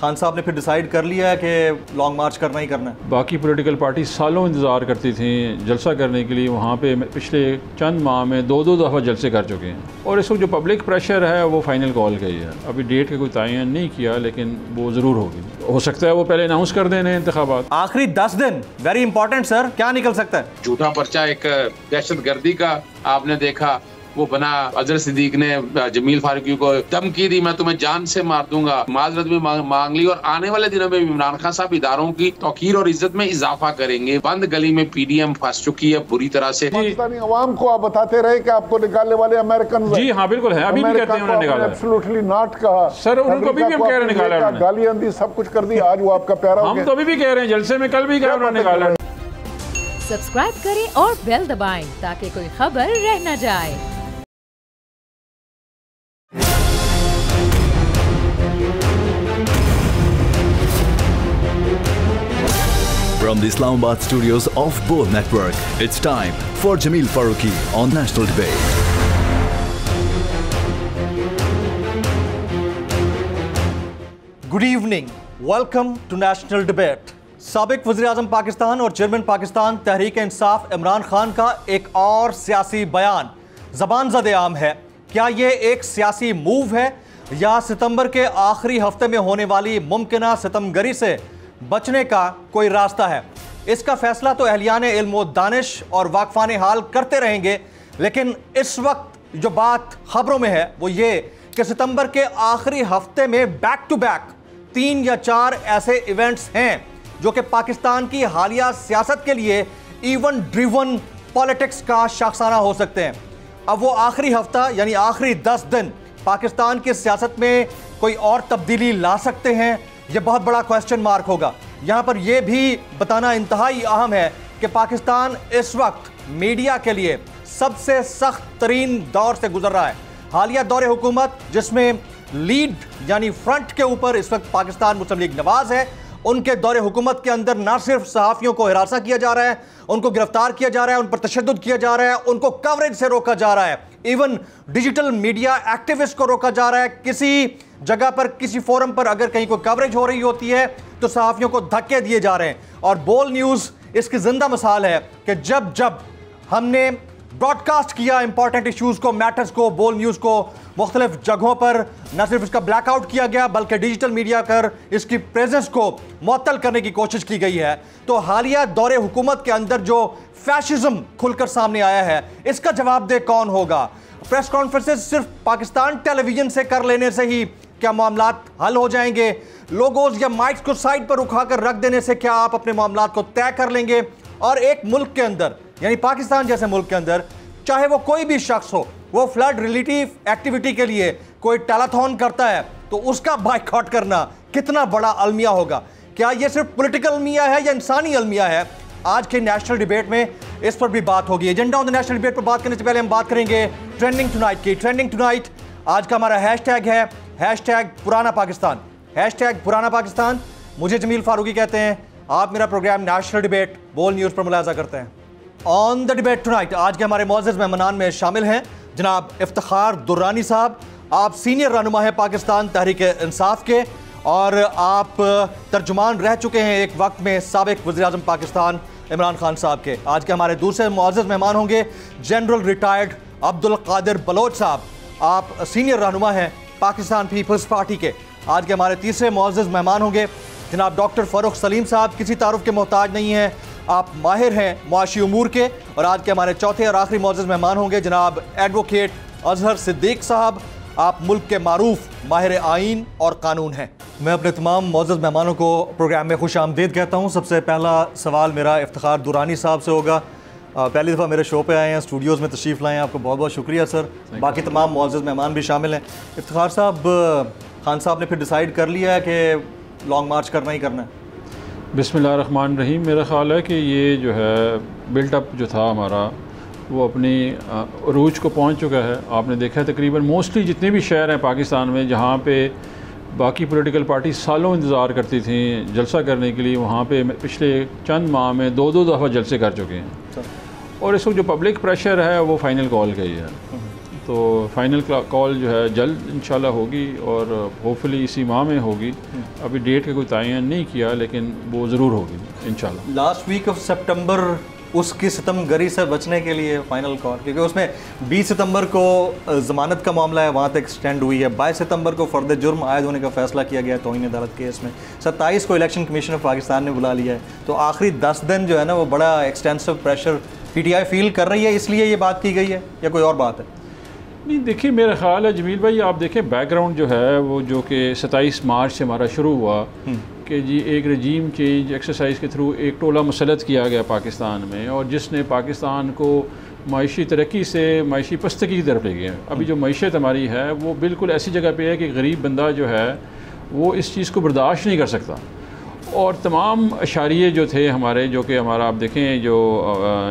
खान साहब ने फिर डिसाइड कर लिया है कि लॉन्ग मार्च करना ही करना है। बाकी पॉलिटिकल पार्टी सालों इंतज़ार करती थी जलसा करने के लिए, वहाँ पे पिछले चंद माह में दो दफ़ा जलसे कर चुके हैं और इस वक्त जो पब्लिक प्रेशर है वो फाइनल कॉल का ही है। अभी डेट का कोई तयन नहीं किया लेकिन वो ज़रूर होगी, हो सकता है वो पहले अनाउंस कर देने इंतखाबात। आखिरी 10 दिन वेरी इंपॉर्टेंट सर, क्या निकल सकता है? झूठा पर्चा एक दहशतगर्दी का आपने देखा वो बना, अजहर सिद्दीक ने जमील फारूकी को धमकी दी मैं तुम्हें जान से मार दूंगा, माजरत भी मांग ली और आने वाले दिनों में इमरान खान साहब इदारों की तौकीर और इज्जत में इजाफा करेंगे। बंद गली में पीडीएम फंस चुकी है बुरी तरह से। पाकिस्तानी अवाम को आप बताते रहे कि आपको निकालने वाले अमेरिकन। जी हाँ बिल्कुल है, अभी भी कहते हैं उन्होंने निकाला। एब्सोल्युटली नॉट कहा सर, उनको अभी भी हम कह रहे हैं निकाला, गालियां दी, सब कुछ कर दी, आज वो आपका प्यारा हो गया। हम तो अभी भी कह रहे हैं जलसे में, कल भी कह रहे हैं निकाला। सब्सक्राइब करें और बेल दबाएं ताकि कोई खबर रह न जाए। From the Islamabad studios of Bold Network, it's time for Jameel Farooqi on National Debate. Good evening, welcome to national debate. साबिक वज़ीर-ए-आज़म पाकिस्तान और चेयरमैन पाकिस्तान तहरीक इंसाफ इमरान खान का एक और सियासी बयान ज़बान ज़द-ए-आम है। क्या ये एक सियासी मूव है या सितंबर के आखिरी हफ्ते में होने वाली मुमकिना सितमगरी से बचने का कोई रास्ता है? इसका फैसला तो अहलियान इल्म व दानिश और वाकफान हाल करते रहेंगे, लेकिन इस वक्त जो बात खबरों में है वो ये कि सितंबर के आखिरी हफ्ते में बैक टू बैक 3 या 4 ऐसे इवेंट्स हैं जो कि पाकिस्तान की हालिया सियासत के लिए इवेंट ड्रिवन पॉलिटिक्स का शाखसाना हो सकते हैं। अब वो आखिरी हफ्ता यानी आखिरी 10 दिन पाकिस्तान की सियासत में कोई और तब्दीली ला सकते हैं, यह बहुत बड़ा क्वेश्चन मार्क होगा। यहाँ पर यह भी बताना इंतहाई अहम है कि पाकिस्तान इस वक्त मीडिया के लिए सबसे सख्त तरीन दौर से गुजर रहा है। हालिया दौरे हुकूमत जिसमें लीड यानी फ्रंट के ऊपर इस वक्त पाकिस्तान मुस्लिम लीग नवाज है, उनके दौरे हुकूमत के अंदर ना सिर्फ सहाफ़ियों को हिरासा किया जा रहा है, उनको गिरफ्तार किया जा रहा है, उन पर तशद्दुद किया जा रहा है, उनको कवरेज से रोका जा रहा है, इवन डिजिटल मीडिया एक्टिविस्ट को रोका जा रहा है। किसी जगह पर किसी फोरम पर अगर कहीं कोई कवरेज हो रही होती है तो सहाफ़ियों को धक्के दिए जा रहे हैं। और बोल न्यूज़ इसकी जिंदा मिसाल है कि जब जब हमने ब्रॉडकास्ट किया इंपॉर्टेंट इश्यूज़ को, मैटर्स को, बोल न्यूज़ को मुख्तलिफ जगहों पर न सिर्फ इसका ब्लैकआउट किया गया बल्कि डिजिटल मीडिया पर इसकी प्रेजेंस को मुअत्तल करने की कोशिश की गई है। तो हालिया दौरे हुकूमत के अंदर जो फैशिज्म खुलकर सामने आया है, इसका जवाबदेह कौन होगा? प्रेस कॉन्फ्रेंसेस सिर्फ पाकिस्तान टेलीविजन से कर लेने से ही क्या मामलात हल हो जाएंगे? लोगोज या माइक्स को साइड पर उठाकर रख देने से क्या आप अपने मामलात को तय कर लेंगे? और एक मुल्क के अंदर यानी पाकिस्तान जैसे मुल्क के अंदर चाहे वो कोई भी शख्स हो, वो फ्लड रिलीफ एक्टिविटी के लिए कोई टेलाथॉन करता है तो उसका बाइकआउट करना कितना बड़ा अलमिया होगा? क्या ये सिर्फ पॉलिटिकल अलमिया है या इंसानी अलमिया है? आज के नेशनल डिबेट में इस पर भी बात होगी। Agenda on the national debate पर बात करने से पहले हम बात करेंगे ट्रेंडिंग टुनाइट की। ट्रेंडिंग टुनाइट आज का हमारा हैशटैग है हैशटैग पुराना पाकिस्तान। हैशटैग पुराना पाकिस्तान। मुझे जमील फारूकी कहते हैं। आप मेरा प्रोग्राम नेशनल डिबेट बोल न्यूज़ पर मुलाजा करते हैं। ऑन द डिबेट टुनाइट आज के हमारे मौजूद मेहमान में शामिल हैं जनाब इफ्तिखार दुर्रानी साहब। आप सीनियर रहनुमा हैं पाकिस्तान तहरीक इंसाफ के और आप तर्जुमान रह चुके हैं एक वक्त में साबिक वज़ीर-ए-आज़म पाकिस्तान इमरान खान साहब के। आज के हमारे दूसरे मौजूद मेहमान होंगे जनरल रिटायर्ड अब्दुल कादिर बलोच साहब। आप सीनियर रहनुमा हैं पाकिस्तान पीपल्स पार्टी के। आज के हमारे तीसरे मौजूद मेहमान होंगे जनाब डॉक्टर फ़ारूक सलीम साहब। किसी तारुफ के मोहताज नहीं हैं, आप माहिर हैं मुआशी उमूर के। और आज के हमारे चौथे और आखिरी मौजूद मेहमान होंगे जनाब एडवोकेट अजहर सिद्दीक साहब। आप मुल्क के मारूफ माहिर आइन और कानून हैं। मैं अपने तमाम मौजूद मेहमानों को प्रोग्राम में खुश आमदीद कहता हूँ। सबसे पहला सवाल मेरा इफ्तिखार दुरानी साहब से होगा। पहली दफ़ा मेरे शो पे आए हैं, स्टूडियोज़ में तशरीफ़ लाए हैं, आपको बहुत बहुत शुक्रिया सर। बाकी तमाम मौजूद मेहमान भी शामिल हैं। इफ्तिखार साहब, खान साहब ने फिर डिसाइड कर लिया है कि लॉन्ग मार्च करना ही करना है? बिस्मिल्लाहिर्रहमानिर्रहीम। मेरा ख़्याल है कि ये जो है बिल्टअप जो था हमारा वो अपनी अरूज को पहुंच चुका है। आपने देखा है तकरीबन मोस्टली जितने भी शहर हैं पाकिस्तान में जहां पे बाकी पॉलिटिकल पार्टी सालों इंतज़ार करती थी जलसा करने के लिए, वहाँ पे पिछले चंद माह में दो दफ़ा जलसे कर चुके हैं। और इस वक्त जो पब्लिक प्रेशर है वो फाइनल कॉल का ही है। तो फाइनल कॉल जो है जल्द इंशाल्लाह होगी और होपफुली इसी माह में होगी। अभी डेट का कोई तयन नहीं किया लेकिन वो ज़रूर होगी इंशाल्लाह। लास्ट वीक ऑफ सितंबर उसकी सितमगरी से बचने के लिए फाइनल कॉल, क्योंकि उसमें 20 सितंबर को ज़मानत का मामला है, वहाँ तक एक्सटेंड हुई है। 22 सितंबर को फ़र्द जुर्म आयद होने का फैसला किया गया तौहीन अदालत केस में। 27 को इलेक्शन कमीशन ऑफ पाकिस्तान ने बुला लिया है। तो आखिरी 10 दिन जो है ना वो बड़ा एक्सटेंसिव प्रेशर PTI फील कर रही है, इसलिए ये बात की गई है या कोई और बात है? नहीं, देखिए मेरा ख़्याल है जमील भाई, आप देखें बैकग्राउंड जो है वो जो कि 27 मार्च से हमारा शुरू हुआ कि जी एक रजीम चेंज एक्सरसाइज के थ्रू एक टोला मुसलत किया गया पाकिस्तान में, और जिसने पाकिस्तान को माशी तरक्की से माशी पस्तगी की तरफ ले गया। अभी जो मईशत हमारी है वो बिल्कुल ऐसी जगह पे है कि गरीब बंदा जो है वो इस चीज़ को बर्दाश्त नहीं कर सकता। और तमाम अशारिये जो थे हमारे, जो कि हमारा आप देखें जो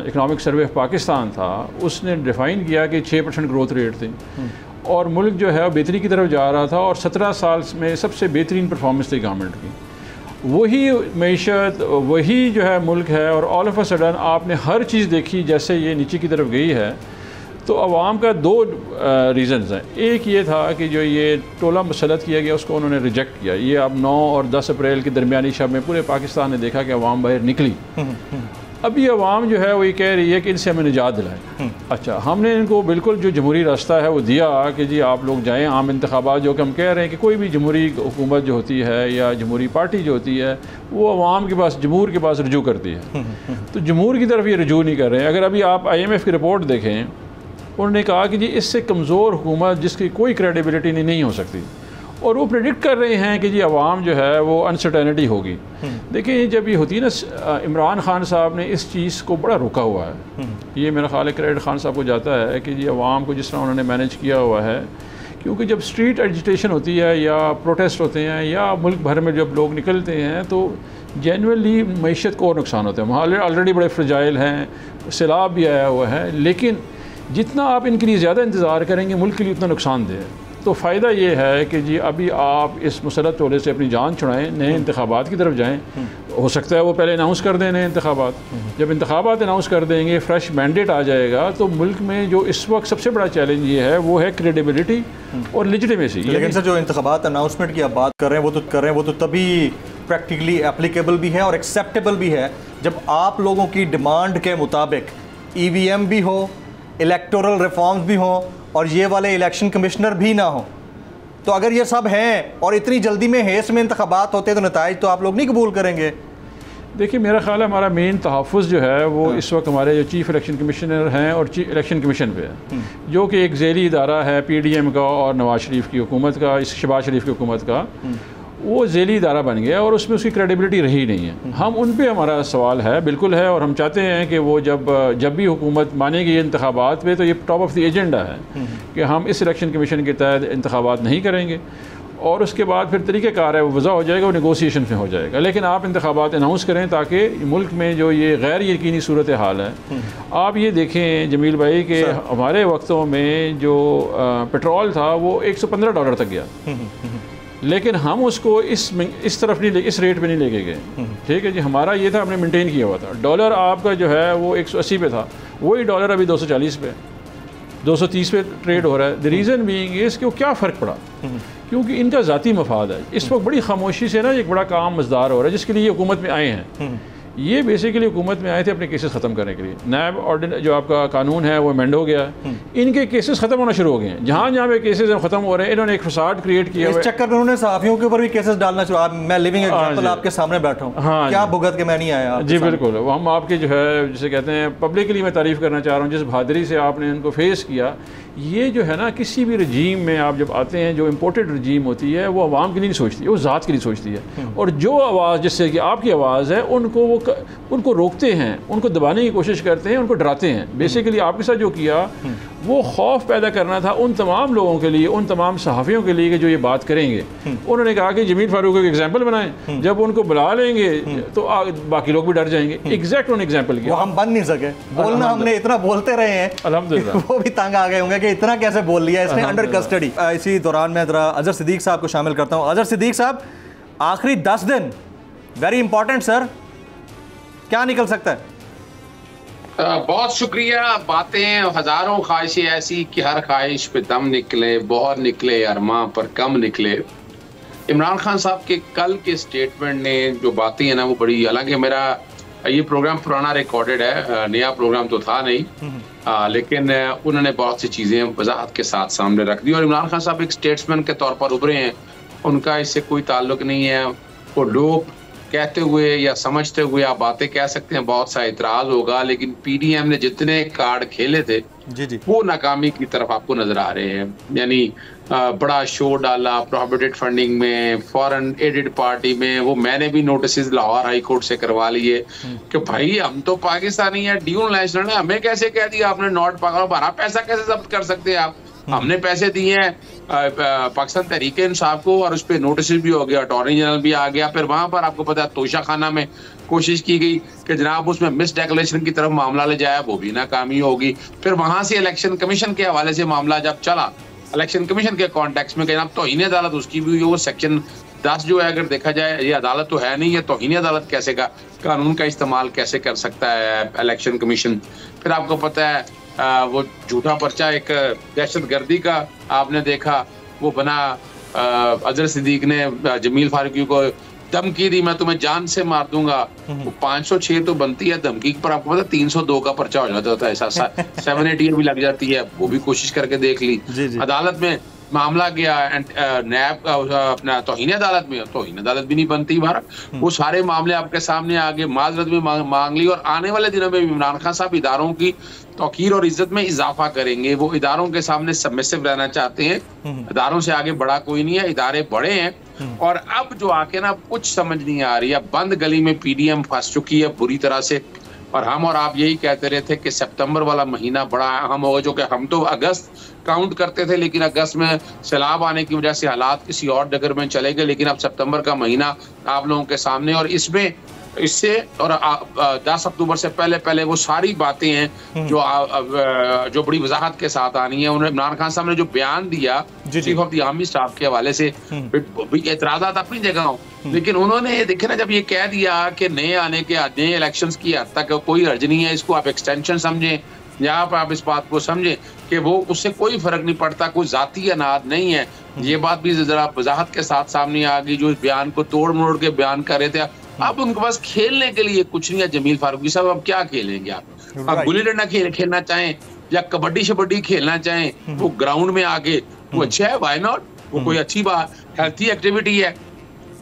इकनॉमिक सर्वे ऑफ पाकिस्तान था, उसने डिफ़ाइन किया कि 6% ग्रोथ रेट थी और मुल्क जो है बेहतरी की तरफ जा रहा था, और 17 साल में सबसे बेहतरीन परफॉर्मेंस थी गवर्नमेंट की। वही मईशत, वही जो है मुल्क है, और ऑल ऑफ अ सडन आपने हर चीज़ देखी जैसे ये नीचे की तरफ गई है। तो अवाम का 2 रीज़न्स हैं। एक ये था कि जो ये टोला मुसलत किया गया उसको उन्होंने रिजेक्ट किया। ये अब 9 और 10 अप्रैल के दरमियानी शब में पूरे पाकिस्तान ने देखा कि अवाम बाहर निकली। अभी अवाम जो है वो ये कह रही है कि इनसे हमें निजात दिलाएं। अच्छा, हमने इनको बिल्कुल जो जमहूरी रास्ता है वो दिया कि जी आप लोग जाएं आम इंतखाबात, जो कि हम कह रहे हैं कि कोई भी जमहूरी हुकूमत जो होती है या जमहूरी पार्टी जो होती है वो अवाम के पास, जमहूर के पास रजू करती है। तो जमहूर की तरफ ये रजू नहीं कर रहे हैं। अगर अभी आप IMF की रिपोर्ट देखें, उन्होंने कहा कि जी इससे कमज़ोर हुकूमत जिसकी कोई क्रेडिबिलिटी नहीं हो सकती, और वो प्रेडिक्ट कर रहे हैं कि जी अवाम जो है वो अनसर्टेनिटी होगी। देखिए जब ये होती है ना, इमरान खान साहब ने इस चीज़ को बड़ा रोका हुआ है। ये मेरा ख्याल है क्रेडिट खान साहब को जाता है कि जी अवाम को जिस तरह उन्होंने मैनेज किया हुआ है, क्योंकि जब स्ट्रीट एजिटेशन होती है या प्रोटेस्ट होते हैं या मुल्क भर में जब लोग निकलते हैं तो जेनुअनली मईशत को और नुकसान होता है। वहाँ ऑलरेडी बड़े फ्रजाइल हैं, सैलाब भी आया हुआ है, लेकिन जितना आप इनके लिए ज़्यादा इंतज़ार करेंगे मुल्क के लिए उतना नुकसानदेह है। तो फ़ायदा ये है कि जी अभी आप इस मुसलत टोले से अपनी जान छुड़ाएँ, नए इंतखाबात की तरफ जाएँ। हो सकता है वो पहले अनाउंस कर दें नए इंतखाबात। जब इंतखाबात अनाउंस कर देंगे, फ्रेश मैंडेट आ जाएगा, तो मुल्क में जो इस वक्त सबसे बड़ा चैलेंज ये है वो है क्रेडिबिलिटी और लेजिटिमेसी। लेकिन सर जो इंतखाबात अनाउंसमेंट की आप बात कर रहे हैं वो तो तभी प्रैक्टिकली एप्लीकेबल भी है और एक्सेप्टेबल भी है जब आप लोगों की डिमांड के मुताबिक EVM भी हो, इलेक्टोरल रिफॉर्म्स भी हों और ये वाले इलेक्शन कमिश्नर भी ना हो। तो अगर ये सब हैं और इतनी जल्दी में हेस्ट में इंतखाबात होते तो नताइज तो आप लोग नहीं कबूल करेंगे। देखिए मेरा ख्याल है हमारा मेन तहफ़्फ़ुज़ जो है वो इस वक्त हमारे जो चीफ़ इलेक्शन कमिश्नर हैं और इलेक्शन कमीशन पे है, जो कि एक ज़ेली इदारा है PDM का और नवाज शरीफ की हुकूमत का, इस शहबाज शरीफ की हुकूमत का। वो ज़ेली इदारा बन गया और उसमें उसकी क्रेडिबिलिटी रही नहीं है। हम उन पे हमारा सवाल है, बिल्कुल है, और हम चाहते हैं कि वो जब भी हुकूमत मानेगी इंतखाबात पे तो ये टॉप ऑफ द एजेंडा है कि हम इस इलेक्शन कमीशन के तहत इंतखाबात नहीं करेंगे, और उसके बाद फिर तरीक़ेकार है वो वज़ा हो जाएगा, वो नेगोशिएशन में हो जाएगा। लेकिन आप इंतखाबात अनाउंस करें ताकि मुल्क में जो ये गैर यकीनी सूरत हाल है। आप ये देखें जमील भाई कि हमारे वक्तों में जो पेट्रोल था वो $115 तक गया, लेकिन हम उसको इस तरफ नहीं इस रेट पे नहीं लेके गए। ठीक है जी, हमारा ये था, हमने मेंटेन किया हुआ था। डॉलर आपका जो है वो 180 पे था, वही डॉलर अभी 240 पे, 230 पे ट्रेड हो रहा है। द रीज़न बीइंग इज़ कि वो क्या फ़र्क पड़ा, क्योंकि इनका ज़ाती मफाद है। इस वक्त बड़ी खामोशी से ना एक बड़ा काम मज़दार हो रहा है जिसके लिए ये हुकूमत में आए हैं। ये बेसिकली हुकूमत में आए थे अपने केसेस ख़त्म करने के लिए। नैब ऑर्डिनरी जो आपका कानून है वो अमेंड हो गया, इनके केसेस ख़त्म होना शुरू हो गए हैं। जहाँ जहाँ पे केसेस ख़त्म हो रहे हैं, इन्होंने एक फसाद क्रिएट किया। इस चक्कर में उन्होंने सहाफ़ियों के ऊपर भी केसेस डालना शुरू। मैं लिविंग एग्जांपल आपके सामने बैठा हूँ, हाँ क्या भुगत के मैं नहीं आया जी। बिल्कुल, हम आपके जो है जिसे कहते हैं पब्लिकली मैं तारीफ़ करना चाह रहा हूँ, जिस बहादुरी से आपने इनको फेस किया। ये जो है ना, किसी भी रजीम में आप जब आते हैं, जो इम्पोर्टेड रजीम होती है वो आवाम के लिए नहीं सोचती, वो ज़ात के लिए सोचती है। और जो आवाज़ जिससे कि आपकी आवाज़ है उनको रोकते हैं, उनको दबाने की कोशिश करते हैं, उनको डराते हैं। बेसिकली आपके साथ जो किया वो खौफ पैदा करना था उन तमाम लोगों के लिए, उन तमाम सहाफ़ियों के लिए कि जो ये बात करेंगे। उन्होंने कहा कि जमील फारूक को एग्जाम्पल बनाएं, जब उनको बुला लेंगे तो बाकी लोग भी डर जाएंगे। एग्जैक्ट उन्होंने एग्जाम्पल किया, वो हम बन नहीं सके बोलना। हमने इतना बोलते रहे हैं अल्हम्दुलिल्लाह, वो भी तंग आ गए होंगे कि इतना कैसे बोल लिया इसने अंडर कस्टडी। इसी दौरान मैं जरा अजहर सिद्दीक साहब को शामिल करता हूँ। अजहर सिद्दीक साहब, आखिरी 10 दिन वेरी इंपॉर्टेंट सर, क्या निकल सकता है? बहुत शुक्रिया। बातें हजारों ख्वाहिशें ऐसी कि हर ख्वाहिश पे दम निकले, बहुत निकले अरमां पर कम निकले। इमरान खान साहब के कल के स्टेटमेंट ने जो बातें हैं ना वो बड़ी, हालांकि मेरा ये प्रोग्राम पुराना रिकॉर्डेड है, नया प्रोग्राम तो था नहीं, लेकिन उन्होंने बहुत सी चीज़ें वजाहत के साथ सामने रख दी। और इमरान खान साहब एक स्टेट्समैन के तौर पर उभरे हैं, उनका इससे कोई ताल्लुक नहीं है। वो लोग कहते हुए या समझते हुए आप बातें कह सकते हैं, बहुत सा इतराज होगा, लेकिन पीडीएम ने जितने कार्ड खेले थे जी वो नाकामी की तरफ आपको नजर आ रहे हैं। यानी बड़ा शोर डाला प्रोहिबिटेड फंडिंग में, फॉरेन एडेड पार्टी में, वो मैंने भी नोटिस लाहौर हाई कोर्ट से करवा लिए कि भाई हम तो पाकिस्तानी है, ड्यूल नेशनल है, हमें कैसे कह दिया आपने नॉट हमारा पैसा कैसे जब्त कर सकते हैं आप? हमने पैसे दिए हैं पाकिस्तान तहरीक इंसाफ को और उस पर नोटिस भी हो गया, अटॉर्नी जनरल भी आ गया। फिर वहां पर आपको पता है तोशा खाना में कोशिश की गई कि जनाब उसमें मिस डेक्लेरेशन की तरफ मामला ले जाए, वो भी नाकामी होगी। फिर वहां से इलेक्शन कमीशन के हवाले से मामला जब चला, इलेक्शन कमीशन के कॉन्टेक्स्ट में जनाब तौहीन अदालत उसकी भी हुई, वो सेक्शन 10 जो है अगर देखा जाए ये अदालत तो है नहीं, ये तौहीन अदालत कैसे का कानून का इस्तेमाल कैसे कर सकता है इलेक्शन कमीशन। फिर आपको पता है वो झूठा पर्चा एक दहशतगर्दी का आपने देखा, वो बना अजहर सिद्दीक ने जमील फारूकी को धमकी दी, मैं तुम्हें जान से मार दूंगा। वो 506 तो बनती है धमकी पर, आपको पता 302 का पर्चा हो जाता है, ऐसा 780 भी लग जाती है, वो भी कोशिश करके देख ली। अदालत में मामला गया नैब अपना तौहीन अदालत में, तौहीन अदालत भी नहीं बनती भारत। वो सारे मामले आपके सामने आ गए, माजरत भी मांग ली। और आने वाले दिनों में इमरान खान साहब इदारों की तौकीर और इज्जत में इजाफा करेंगे। वो इदारों के सामने सबमिसिव रहना चाहते हैं, इदारों से आगे बड़ा कोई नहीं है, इदारे बड़े हैं। और अब जो आके ना कुछ समझ नहीं आ रही है, बंद गली में पीडीएम फंस चुकी है बुरी तरह से। और हम और आप यही कहते रहे थे कि सितंबर वाला महीना बड़ा अहम होगा, जो कि हम तो अगस्त काउंट करते थे, लेकिन अगस्त में सैलाब आने की वजह से हालात किसी और डगर में चले गए। लेकिन अब सितंबर का महीना आप लोगों के सामने, और इसमें इससे और 10 अक्टूबर से पहले वो सारी बातें हैं जो बड़ी वजाहत के साथ आनी है। उन्होंने इमरान खान साहब ने जो बयान दिया chief of the army staff के हवाले से, एतराज़ात अपनी जगह हो, लेकिन उन्होंने देखे ना जब ये कह दिया कि नए आने के नए इलेक्शंस की हद तक कोई अर्ज नहीं है, इसको आप एक्सटेंशन समझें या आप इस बात को समझें कि वो उससे कोई फर्क नहीं पड़ता, कोई जाती अनाद नहीं है। ये बात भी जरा वजाहत के साथ सामने आ गई, जो इस बयान को तोड़ मरोड़ के बयान कर रहे थे। अब उनके पास खेलने के लिए कुछ नहीं है। जमील फारूकी साहब अब क्या खेलेंगे आप गुल्ली डंडा खेलना चाहें या कबड्डी शबड्डी खेलना चाहें, वो ग्राउंड में आगे वो अच्छा है, व्हाई नॉट, वो कोई अच्छी बात हेल्थी एक्टिविटी है।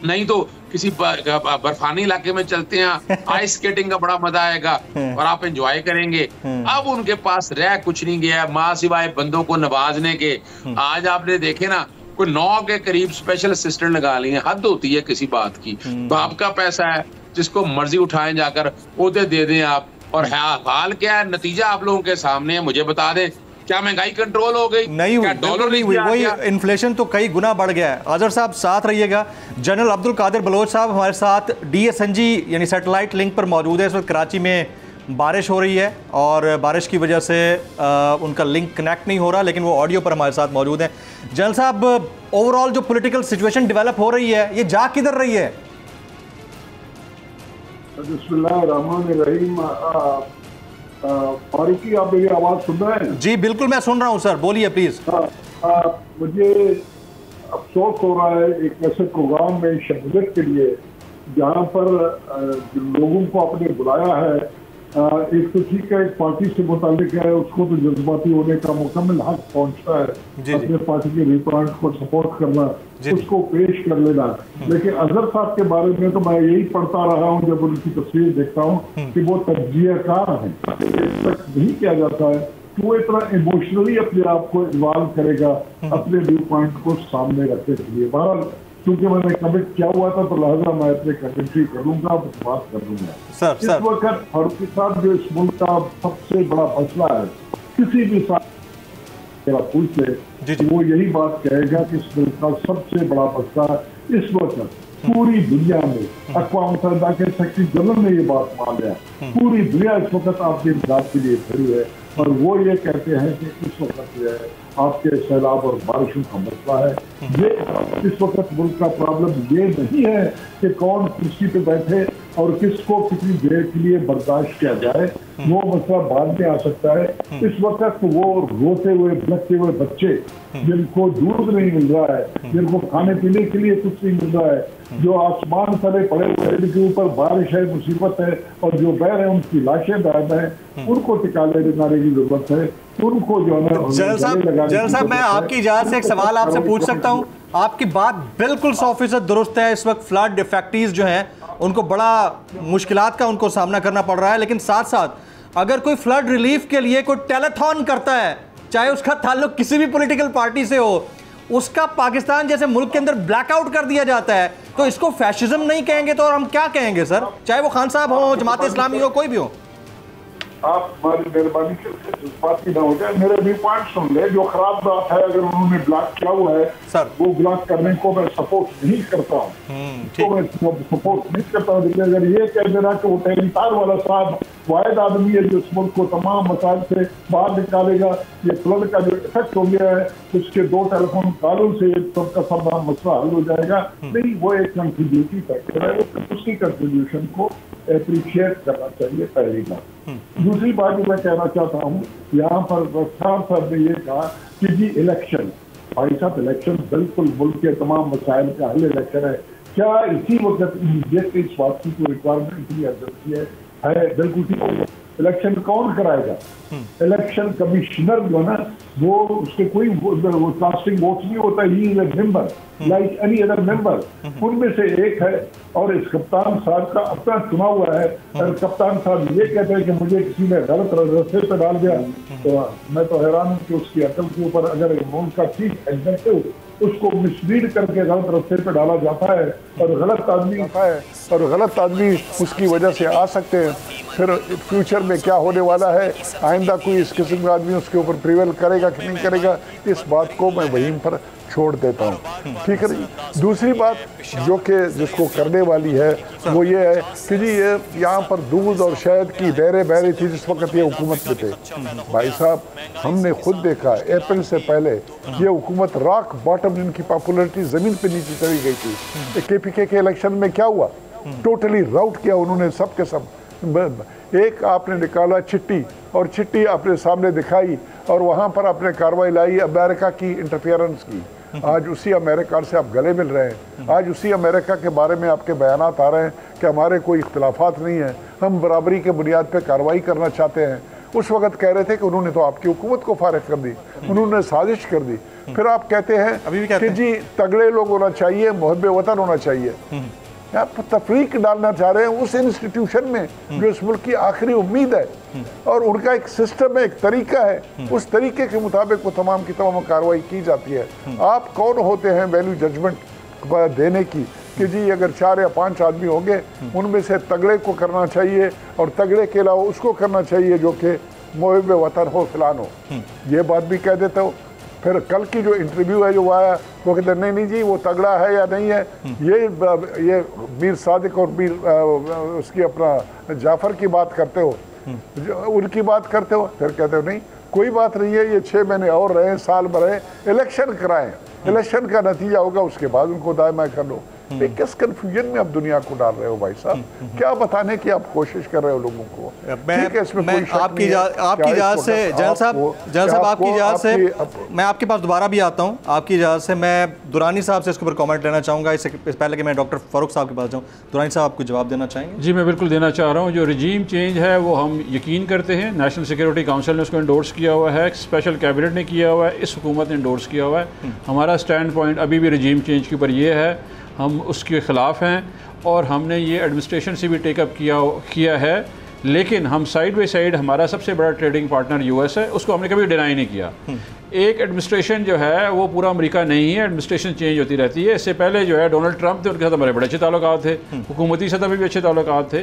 नहीं तो किसी बर्फानी इलाके में चलते हैं, आइस स्केटिंग का बड़ा मजा आएगा और आप एंजॉय करेंगे। अब उनके पास रह कुछ नहीं गया माँ सिवाय बंदों को नवाजने के। आज आपने देखे ना कोई 9 के करीब स्पेशल असिस्टेंट लगा लिए, हद होती है किसी बात की। बाप का पैसा है, जिसको मर्जी उठाएं जाकर ओहदे दे दें आप। और हाल क्या है, नतीजा आप लोगों के सामने है। मुझे बता दें, क्या महंगाई कंट्रोल हो गई? नहीं हुई, डॉलर नहीं हुई, वही इन्फ्लेशन तो कई गुना बढ़ गया है। अजहर साहब साथ रहिएगा। जनरल अब्दुल कादिर बलोच साहब हमारे साथ DSNG यानी सैटेलाइट लिंक पर मौजूद है। इस वक्त कराची में बारिश हो रही है और बारिश की वजह से उनका लिंक कनेक्ट नहीं हो रहा, लेकिन वो ऑडियो पर हमारे साथ मौजूद हैं। जनरल साहब, ओवरऑल जो पॉलिटिकल सिचुएशन डेवलप हो रही है, ये जा किधर रही है? बिस्मिल्लाहिर्रहमानिर्रहीम। फारूकी, आप मेरी आवाज़ सुन रहे हैं? जी बिल्कुल, मैं सुन रहा हूँ सर, बोलिए प्लीज़। मुझे अफसोस हो रहा है एक ऐसे प्रोग्राम में शमूलियत के लिए जहाँ पर लोगों को आपने बुलाया है। एक तो ठीक है, एक पार्टी से मुतालिक है, उसको तो जज्बाती होने का मुकम्मल हक पहुँचता है, अपने पार्टी के रिप्रेजेंट को सपोर्ट करना, उसको पेश कर लेना। लेकिन अजहर साहब के बारे में तो मैं यही पढ़ता रहा हूँ, जब उनकी तस्वीर देखता हूँ कि वो तज्जियाकार हैं। तक नहीं किया जाता है कि वो इतना इमोशनली अपने आप को इन्वॉल्व करेगा अपने व्यू पॉइंट को सामने रखने के लिए। बहरहाल क्योंकि मैंने कमिट किया हुआ था तो लिहाजा मैं अपने कमेंट्री करूंगा, बात कर दूंगा। इस वक्त फारूकी साहब जो इस मुल्क का सबसे बड़ा मसला है, किसी भी साथ पूछ ले वो यही बात कहेगा कि इस मुल्क का सबसे बड़ा मसला इस वक्त पूरी दुनिया में, अक़वाम मुत्तहिदा के सेक्रेटरी जनरल ने ये बात मान लिया, पूरी दुनिया इस वक्त आपकी इमदाद के लिए खड़ी है। और वो ये कहते हैं कि इस वक्त जो है आपके सैलाब और बारिशों का मसला है। ये इस वक्त मुल्क का प्रॉब्लम ये नहीं है कि कौन कुर्सी पे बैठे और किसको कितनी देर के लिए बर्दाश्त किया जाए, वो मसला बाद में आ सकता है। इस वक्त वो रोते हुए भटकते हुए बच्चे जिनको दूध नहीं मिल रहा है, जिनको खाने पीने के लिए कुछ नहीं मिल रहा है, जो आसमान तले पड़े हुए हैं, जिनके ऊपर बारिश है, मुसीबत है, और जो बह रहे हैं उनकी लाशें गायब हैं, उनको टिकाने दिलाने की जरूरत है। उनको जो है जनरल साहब, मैं आपकी इजाजत से एक सवाल आपसे पूछ सकता हूं? आपकी बात बिल्कुल 100% दुरुस्त है। इस वक्त फ्लड डिफेक्टीज जो हैं उनको बड़ा मुश्किलात का उनको सामना करना पड़ रहा है, लेकिन साथ साथ अगर कोई फ्लड रिलीफ के लिए कोई टेलीथॉन करता है, चाहे उसका ताल्लुक किसी भी पॉलिटिकल पार्टी से हो, उसका पाकिस्तान जैसे मुल्क के अंदर ब्लैकआउट कर दिया जाता है, तो इसको फैशिज्म नहीं कहेंगे तो और हम क्या कहेंगे सर? चाहे वो खान साहब हो, जमात इस्लामी हो, कोई भी हो। आप हमारी मेहरबानी करके इस बात की ना हो जाए, मेरे भी पॉइंट सुन ले। जो खराब बात है, अगर उन्होंने ब्लॉक किया हुआ है सर, वो ब्लॉक करने को मैं सपोर्ट नहीं करता हूँ, तो मैं सपोर्ट नहीं करता हूँ। लेकिन अगर ये कह देना कि वो टेलीतार वाला साहब वाहिद आदमी है जो इस मुल्क को तमाम मसाइल से बाहर निकालेगा, ये फ्लड का जो इफेक्ट हो गया है उसके 2 टेलीफोन कॉलों से सबका सब मसला हल हो जाएगा, नहीं, वो एक कंट्रीब्यूटिव फैक्टर है, उसकी कंट्रीब्यूशन को अप्रिशिएट करना चाहिए, पहली बात। दूसरी बात जो मैं कहना चाहता हूँ, यहाँ पर रफ्तार साहब ने ये कहा कि जी इलेक्शन, भाई साहब इलेक्शन बिल्कुल मुल्क के तमाम मसाइल का हल इलेक्शन है। क्या इसी वक्त इमीडिएट इस बात की कोई रिक्वायरमेंट की एजेंसी है? बिल्कुल ठीक है। इलेक्शन कौन कराएगा? इलेक्शन कमिश्नर जो है ना, वो उसके कोई कास्टिंग वोट नहीं होता, he is a member like any other member, उनमें से एक है। और इस कप्तान साहब का अपना चुना हुआ है, और कप्तान साहब ये कहते हैं कि मुझे किसी ने गलत रास्ते पे डाल दिया, तो मैं तो हैरान हूँ कि उसकी अकल के ऊपर अगर उनका चीफ एग्जीक्यूटिव उसको मिसलीड करके गलत रास्ते पे डाला जाता है, और गलत आदमी आता है, और गलत आदमी उसकी वजह से आ सकते हैं, फिर फ्यूचर में क्या होने वाला है, आइंदा कोई इस किस्म का आदमी उसके ऊपर प्रिवेल करेगा कि नहीं करेगा, इस बात को मैं वहीं पर छोड़ देता हूँ। ठीक है जी। दूसरी बात जो कि जिसको करने वाली है वो ये है कि जी ये यहाँ पर दूध और शहद की लहरें बह रही थी जिस वक्त ये हुकूमत में थे। भाई साहब हमने खुद देखा अप्रैल से पहले ये हुकूमत रॉक बॉटम, जिनकी पॉपुलरिटी ज़मीन पे नीचे चली गई थी। KPK के इलेक्शन में क्या हुआ? टोटली राउट किया उन्होंने सब के सब। एक आपने निकाला चिट्ठी, और चिट्ठी अपने सामने दिखाई, और वहाँ पर आपने कार्रवाई लाई अमेरिका की इंटरफियरेंस की। आज उसी अमेरिका से आप गले मिल रहे हैं, आज उसी अमेरिका के बारे में आपके बयानात आ रहे हैं कि हमारे कोई इख्तिलाफात नहीं है, हम बराबरी के बुनियाद पर कार्रवाई करना चाहते हैं। उस वक्त कह रहे थे कि उन्होंने तो आपकी हुकूमत को फारिग कर दी, उन्होंने साजिश कर दी। फिर आप कहते हैं कि जी तगड़े लोग होना चाहिए, मुहब्बे वतन होना चाहिए। आप तफरीक डालना चाह रहे हैं उस इंस्टीट्यूशन में जो इस मुल्क की आखिरी उम्मीद है, और उनका एक सिस्टम है, एक तरीका है, उस तरीके के मुताबिक वो तमाम की तमाम कार्रवाई की जाती है। आप कौन होते हैं वैल्यू जजमेंट देने की कि जी अगर 4 या 5 आदमी होंगे उनमें से तगड़े को करना चाहिए और तगड़े के अलावा उसको करना चाहिए जो कि मुहिब वतन हो, फिलान हो। ये बात भी कह देते हो। फिर कल की जो इंटरव्यू है जो आया वो कहते नहीं नहीं जी वो तगड़ा है या नहीं है, ये मीर सादिक और मीर उसकी अपना जाफर की बात करते हो, उनकी बात करते हो। फिर कहते हो नहीं कोई बात नहीं है, ये 6 महीने और रहे, साल भर रहे, इलेक्शन कराएं, इलेक्शन का नतीजा होगा उसके बाद उनको दायमा कर लो। किस कंफ्यूजन में आप दुनिया को डाल रहे हो भाई साहब? क्या बताने की आप कोशिश कर रहे हो लोगों को? आपकी इजाज़त से जनरल साहब आपकी इजाज़त से मैं आपके पास दोबारा भी आता हूँ। आपकी इजाज़त से मैं दुरानी साहब से इसके ऊपर कमेंट लेना चाहूँगा, इससे पहले कि मैं डॉक्टर फ़ारूक साहब के पास जाऊँ। दुरानी साहब आपको जवाब देना चाहेंगे? जी मैं बिल्कुल देना चाह रहा हूँ। जो रजीम चेंज है वो हम यकीन करते हैं, नेशनल सिक्योरिटी काउंसिल ने उसको इंडोर्स किया हुआ है, स्पेशल कैबिनेट ने किया हुआ है, इस हुकूमत ने इंडोर्स किया हुआ है। हमारा स्टैंड पॉइंट अभी भी रजीम चेंज के ऊपर ये है, हम उसके ख़िलाफ़ हैं, और हमने ये एडमिनिस्ट्रेशन से भी टेकअप किया है। लेकिन हम साइड बाई साइड, हमारा सबसे बड़ा ट्रेडिंग पार्टनर US है, उसको हमने कभी डिनाई नहीं किया। एक एडमिनिस्ट्रेशन जो है वो पूरा अमेरिका नहीं है, एडमिनिस्ट्रेशन चेंज होती रहती है। इससे पहले जो है डोनाल्ड ट्रंप थे, उनके साथ हमारे बड़े अच्छे ताल्लुकात थे, हुकूमती सतह पर भी अच्छे ताल्लुकात थे।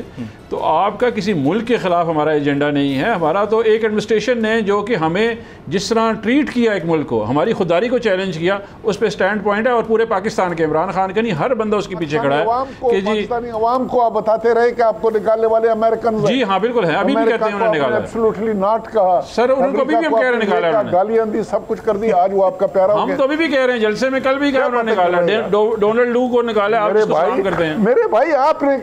तो आपका किसी मुल्क के ख़िलाफ़ हमारा एजेंडा नहीं है, हमारा तो एक एडमिनिस्ट्रेशन ने जो कि हमें जिस तरह ट्रीट किया, एक मुल्क को, हमारी खुददारी को चैलेंज किया, उस पर स्टैंड पॉइंट है। और पूरे पाकिस्तान के, इमरान खान का नहीं, हर बंदा उसके पीछे खड़ा है कि जी अवाम को आप बताते रहे कि आपको निकालने वाले अमेरिकन। जी हाँ बिल्कुल है, अभी भी कहते हैं उन्होंने निकाला, एब्सोल्युटली नॉट कहा सर, उनको अभी भी हम कह रहे निकाला, गालियां दी, सब कुछ कर दिया, आज वो आपका प्यारा हो हम गया। तो अभी भी कह रहे हैं, जलसे में कल भी कह रहे निकाला, डोनाल्ड लू को निकाला, आप इसको सलाम करते हैं। मेरे भाई आपने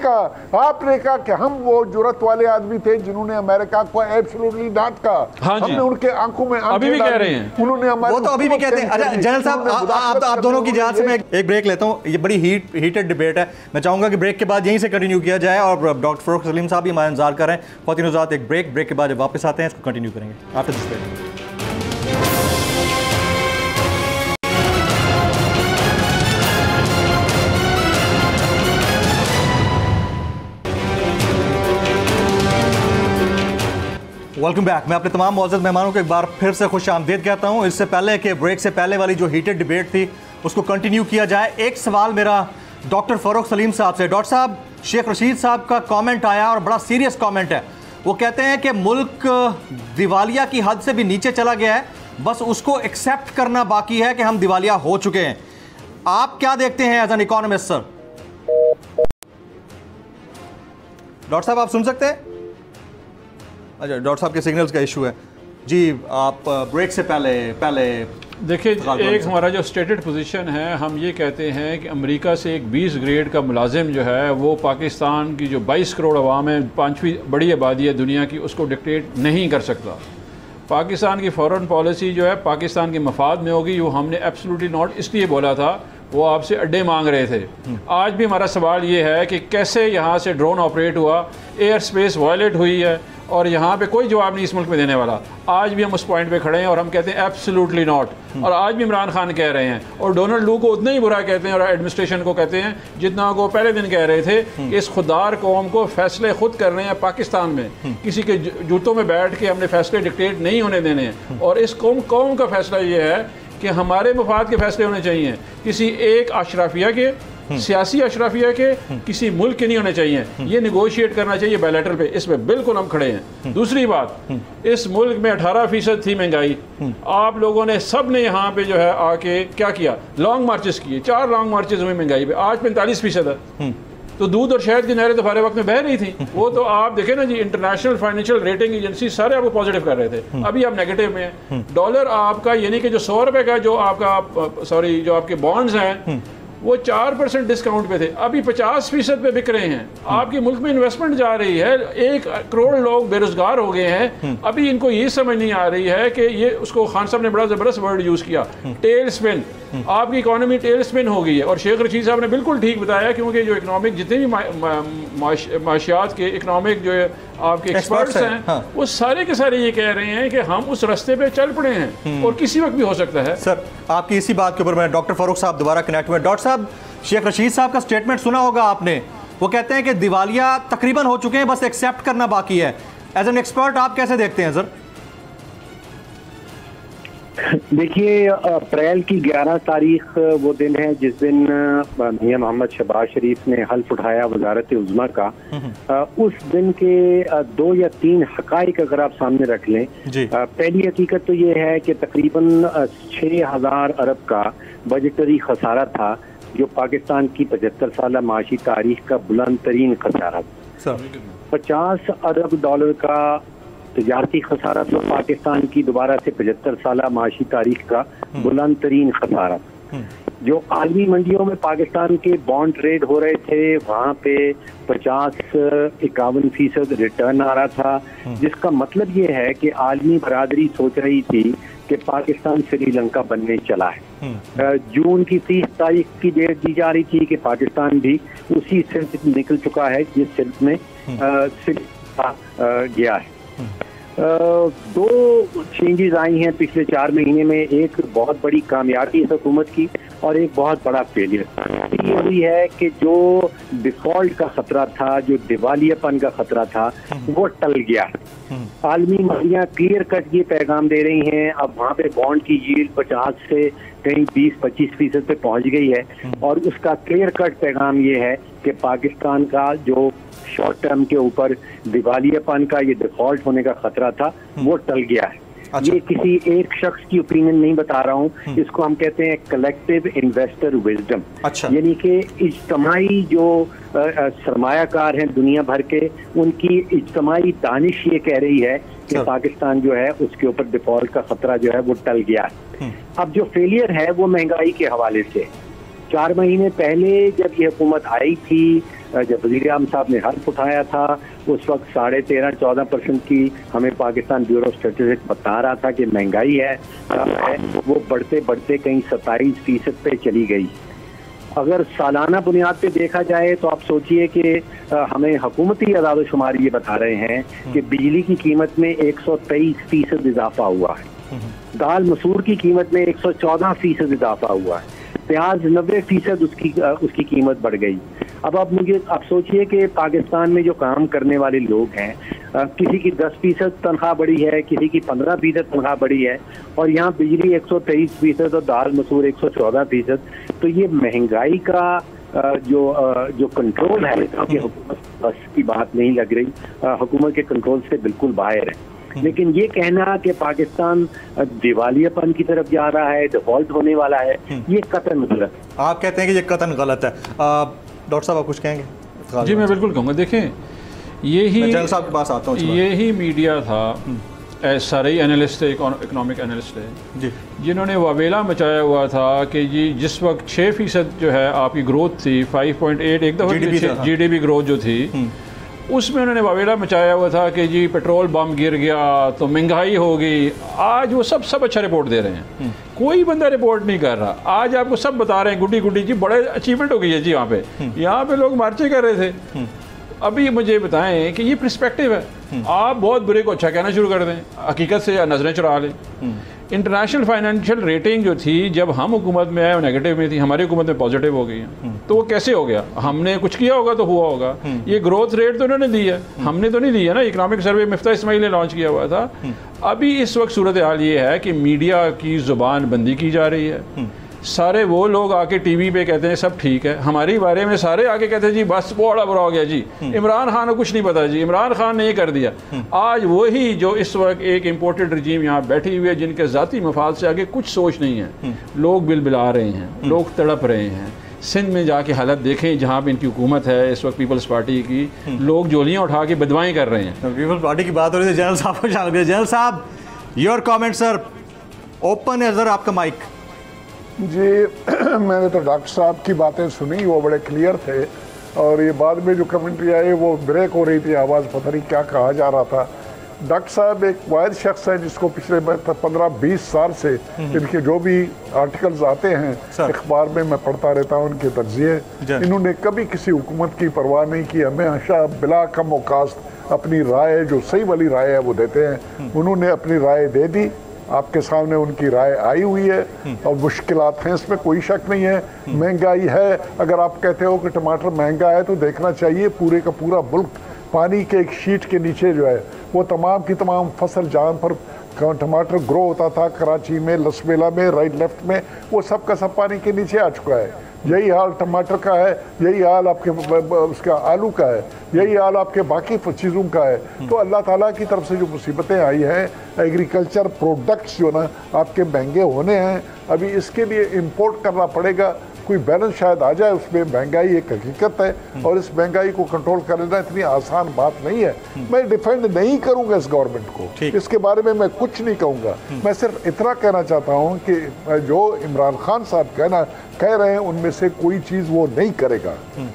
कहा कि हम वो जुर्रत वाले आदमी थे जिन्होंने अमेरिका को एब्सोल्युटली डांट का। हाँ जी, हमने उनके आंखों में अभी भी कह रहे हैं, उन्होंने हमारे वो तो अभी भी कहते हैं। अच्छा जनरल साहब, आप दोनों की जान से मैं एक ब्रेक लेता हूँ, ये बड़ी हीटेड डिबेट है, मैं चाहूंगा कि ब्रेक के बाद यहीं से कंटिन्यू किया जाए, और डॉक्टर फरूख सलीम साहब भी हमारा इंतजार कर रहे हैं। ख्वातीन हज़रात, एक ब्रेक के बाद जब वापस आते हैं इसको कंटिन्यू करेंगे after this break. Welcome back. मैं अपने तमाम मौजूद मेहमानों को एक बार फिर से खुश आमदीद कहता हूँ। इससे पहले कि ब्रेक से पहले वाली जो हीटेड डिबेट थी उसको कंटिन्यू किया जाए, एक सवाल मेरा डॉक्टर फरूख सलीम साहब से। डॉक्टर साहब, शेख रशीद साहब का कमेंट आया और बड़ा सीरियस कमेंट है। वो कहते हैं कि मुल्क दिवालिया की हद से भी नीचे चला गया है, बस उसको एक्सेप्ट करना बाकी है कि हम दिवालिया हो चुके हैं। आप क्या देखते हैं as an economist sir? Doctor साहब आप सुन सकते हैं? अच्छा, डॉक्टर साहब के सिग्नल्स का इशू है जी। आप ब्रेक से पहले देखिए, एक हमारा जो स्टेटेड पोजीशन है, हम ये कहते हैं कि अमेरिका से एक 20 ग्रेड का मुलाजिम जो है वो पाकिस्तान की जो 22 करोड़ अवाम है, 5वीं बड़ी आबादी है दुनिया की, उसको डिक्टेट नहीं कर सकता। पाकिस्तान की फॉरेन पॉलिसी जो है पाकिस्तान के मफाद में होगी, वो हमने एब्सोल्युटली नॉट इसलिए बोला था, वो आपसे अड्डे मांग रहे थे। आज भी हमारा सवाल ये है कि कैसे यहाँ से ड्रोन ऑपरेट हुआ, एयर स्पेस वायलेट हुई है, और यहाँ पे कोई जवाब नहीं इस मुल्क में देने वाला। आज भी हम उस पॉइंट पे खड़े हैं और हम कहते हैं एब्सोल्युटली नॉट। और आज भी इमरान खान कह रहे हैं, और डोनाल्ड लू को उतना ही बुरा कहते हैं और एडमिनिस्ट्रेशन को कहते हैं जितना को पहले दिन कह रहे थे कि इस खुददार कौम को फैसले खुद करने हैं पाकिस्तान में, किसी के जूतों में बैठ के हमने फैसले डिक्टेट नहीं होने देने हैं। और इस कौम का फैसला ये है कि हमारे मफाद के फैसले होने चाहिए, किसी एक अशराफिया के, सियासी अशराफिया के, किसी मुल्क के नहीं होने चाहिए। ये निगोशिएट करना चाहिए बायलैटरल पे, इसमें बिल्कुल हम खड़े हैं। दूसरी बात, इस मुल्क में 18% थी महंगाई, आप लोगों ने सब ने यहाँ पे जो है आके क्या किया, लॉन्ग मार्चेस किए, 4 लॉन्ग मार्चेस हुए महंगाई पे, आज 45% है। तो दूध और शहद की नहरें तो सारे वक्त में बह रही थी, वो तो आप देखें ना जी, इंटरनेशनल फाइनेंशियल रेटिंग एजेंसी सारे आपको पॉजिटिव कर रहे थे, अभी आप नेगेटिव में हैं। डॉलर आपका यानी कि जो 100 रुपए का जो आपका जो आपके बॉन्ड्स हैं वो 4% डिस्काउंट पे थे, अभी 50% पे बिक रहे हैं। आपके मुल्क में इन्वेस्टमेंट जा रही है, 1 करोड़ लोग बेरोजगार हो गए हैं। अभी इनको ये समझ नहीं आ रही है कि ये, उसको खान साहब ने बड़ा जबरदस्त वर्ड यूज किया, टेल स्पिन। आपकी इकोनॉमी टेल स्पिन हो गई है। और शेख रशीद साहब ने बिल्कुल ठीक बताया, क्योंकि जो इकोनॉमिक जितने भी माशियात के इकोनॉमिक जो आपके एक्सपर्ट्स हैं, हाँ, वो सारे के सारे ये कह रहे हैं कि हम उस रास्ते पे चल पड़े हैं और किसी वक्त भी हो सकता है। सर, आपकी इसी बात के ऊपर मैं डॉक्टर फरूख साहब दोबारा कनेक्ट हुए। डॉक्टर साहब, शेख रशीद साहब का स्टेटमेंट सुना होगा आपने, वो कहते हैं कि दिवालिया तकरीबन हो चुके हैं, बस एक्सेप्ट करना बाकी है। एज एन एक्सपर्ट आप कैसे देखते हैं सर? देखिए, अप्रैल की 11 तारीख वो दिन है जिस दिन मियां मोहम्मद शहबाज शरीफ ने हल्फ उठाया वजारत उज़्मा का। उस दिन के 2 या 3 हकाइक अगर आप सामने रख लें, पहली हकीकत तो ये है कि तकरीबन 6000 अरब का बजटरी खसारा था, जो पाकिस्तान की 75 साल माशी तारीख का बुलंद तरीन खसारा था। 50 अरब डॉलर का तजारती खसारा तो पाकिस्तान की दोबारा से 75 साल माशी तारीख का बुलंद तरीन खसारा। जो आलमी मंडियों में पाकिस्तान के बॉन्ड ट्रेड हो रहे थे, वहाँ पे 50-51% रिटर्न आ रहा था, जिसका मतलब ये है कि आलमी बरादरी सोच रही थी कि पाकिस्तान श्रीलंका बनने चला है। जून की 30 तारीख की डेट दी जा रही थी कि पाकिस्तान भी उसी सिल्क निकल चुका है जिस सिल्क में गया है। 2 चेंजेस आई हैं पिछले 4 महीने में, एक बहुत बड़ी कामयाबी है हुकूमत की और एक बहुत बड़ा फेलियर ये हुई है कि जो डिफॉल्ट का खतरा था, जो दिवालियापन का खतरा था, वो टल गया। आलमी मंडियां क्लियर कट ये पैगाम दे रही हैं, अब वहाँ पे बॉन्ड की यील्ड 50 से कहीं 20-25% पे पहुंच गई है, और उसका क्लियर कट पैगाम ये है कि पाकिस्तान का जो शॉर्ट टर्म के ऊपर दिवालियापन का, ये डिफॉल्ट होने का खतरा था, वो टल गया है। अच्छा। ये किसी एक शख्स की ओपिनियन नहीं बता रहा हूँ, इसको हम कहते हैं कलेक्टिव इन्वेस्टर विजडम। अच्छा। यानी कि इज्तमाही जो सरमायाकार हैं दुनिया भर के, उनकी इज्तमाही दानिश ये कह रही है कि पाकिस्तान जो है उसके ऊपर डिफॉल्ट का खतरा जो है वो टल गया है। अब जो फेलियर है वो महंगाई के हवाले से, 4 महीने पहले जब ये हुकूमत आई थी, जब वज़ीर आज़म साहब ने हल्फ उठाया था, उस वक्त 13.5-14% की हमें पाकिस्तान ब्यूरो ऑफ स्टैटिस्टिक्स बता रहा था कि महंगाई है, वो बढ़ते बढ़ते कहीं 27% पे चली गई। अगर सालाना बुनियाद पे देखा जाए तो आप सोचिए कि हमें हुकूमती अदाद-ओ-शुमार ये बता रहे हैं कि बिजली की कीमत में 123% इजाफा हुआ है, दाल मसूर की कीमत में 114% इजाफा हुआ है, प्याज 90% उसकी कीमत बढ़ गई। अब आप सोचिए कि पाकिस्तान में जो काम करने वाले लोग हैं, किसी की 10% तनख्वाह बढ़ी है, किसी की 15% तनख्वाह बढ़ी है, और यहाँ बिजली 123% और दाल मसूर 114%। तो ये महंगाई का जो कंट्रोल है, कि हुकूमत बस की बात नहीं लग रही, हुकूमत के कंट्रोल से बिल्कुल बाहर है। लेकिन ये कहना कि पाकिस्तान दिवालियापन की तरफ जा रहा है, डिफॉल्ट होने वाला है, ये कतन गलत। आप कहते हैं कि ये कतन गलत है। डॉक्टर साहब आप कुछ कहेंगे? जी मैं बिल्कुल कहूँगा। देखें, यही जनरल साहब के पास आता हूँ। यही मीडिया था, सारे एनालिस्ट थे, इकोनॉमिक एनालिस्ट थे जी, जिन्होंने वावेला मचाया हुआ था कि जी जिस वक्त 6% जो है आपकी ग्रोथ थी, 5.8 एक दफ़ा GDP ग्रोथ जो थी, उसमें उन्होंने वावेला मचाया हुआ था कि जी पेट्रोल बम गिर गया तो महंगाई होगी। आज वो सब अच्छा रिपोर्ट दे रहे हैं, कोई बंदा रिपोर्ट नहीं कर रहा। आज आपको सब बता रहे हैं गुड्डी गुड्डी जी बड़े अचीवमेंट हो गई है जी। यहाँ पे लोग मार्चे कर रहे थे। अभी मुझे बताएं कि ये पर्सपेक्टिव है, आप बहुत बुरे को अच्छा कहना शुरू कर दें, हकीकत से नजरें चुरा लें। इंटरनेशनल फाइनेंशियल रेटिंग जो थी जब हम हुकूमत में आए वो नेगेटिव में थी, हमारी हुकूमत में पॉजिटिव हो गई है। तो वो कैसे हो गया? हमने कुछ किया होगा तो हुआ होगा। ये ग्रोथ रेट तो उन्होंने दी है, हमने तो नहीं दी है ना। इकोनॉमिक सर्वे मिफ्ता इस्माइल ने लॉन्च किया हुआ था। अभी इस वक्त सूरत हाल ये है कि मीडिया की जुबान बंदी की जा रही है। सारे वो लोग आके टीवी पे कहते हैं सब ठीक है, हमारे बारे में सारे आके कहते हैं जी बस बड़ा बुरा हो गया जी, इमरान खान को कुछ नहीं पता जी, इमरान खान ने ये कर दिया। आज वही जो इस वक्त एक इम्पोर्टेड रजीम यहाँ बैठी हुई है, जिनके ज़ाती मफाद से आगे कुछ सोच नहीं है, लोग बिलबिला रहे हैं, लोग तड़प रहे हैं। सिंध में जाके हालत देखें जहाँ पे इनकी हुकूमत है इस वक्त पीपल्स पार्टी की, लोग जोलियाँ उठा के बदवाएँ कर रहे हैं। पीपल्स पार्टी की बात हो रही है, जनरल साहब को शामिल करें। जनरल साहब योर कमेंट सर, ओपन है सर आपका माइक। जी मैंने तो डॉक्टर साहब की बातें सुनी, वो बड़े क्लियर थे, और ये बाद में जो कमेंट्री आई वो ब्रेक हो रही थी, आवाज़ पता नहीं क्या कहा जा रहा था। डॉक्टर साहब एक वाहिद शख्स है जिसको पिछले 15-20 साल से इनके जो भी आर्टिकल्स आते हैं अखबार में मैं पढ़ता रहता हूँ, उनके तज्जिए, इन्होंने कभी किसी हुकूमत की परवाह नहीं की, हमेशा बिला कम औकात अपनी राय जो सही वाली राय है वो देते हैं। उन्होंने अपनी राय दे दी, आपके सामने उनकी राय आई हुई है, और मुश्किलात हैं, इसमें कोई शक नहीं है। महंगाई है, अगर आप कहते हो कि टमाटर महंगा है तो देखना चाहिए पूरे का पूरा मुल्क पानी के एक शीट के नीचे जो है वो तमाम की तमाम फसल जहाँ पर टमाटर ग्रो होता था, कराची में, लसबेला में, राइट लेफ्ट में, वो सब का सब पानी के नीचे आ चुका है। यही हाल टमाटर का है, यही हाल आपके उसका आलू का है, यही हाल आपके बाकी चीज़ों का है। तो अल्लाह ताला की तरफ से जो मुसीबतें आई हैं, एग्रीकल्चर प्रोडक्ट्स जो ना आपके महंगे होने हैं, अभी इसके लिए इंपोर्ट करना पड़ेगा, कोई बैलेंस शायद आ जाए उसमें। महंगाई एक हकीकत है, और इस महंगाई को कंट्रोल करना इतनी आसान बात नहीं है। मैं डिफेंड नहीं करूंगा इस गवर्नमेंट को, इसके बारे में मैं कुछ नहीं कहूँगा। मैं सिर्फ इतना कहना चाहता हूँ कि जो इमरान खान साहब कह रहे हैं उनमें से कोई चीज़ वो नहीं करेगा।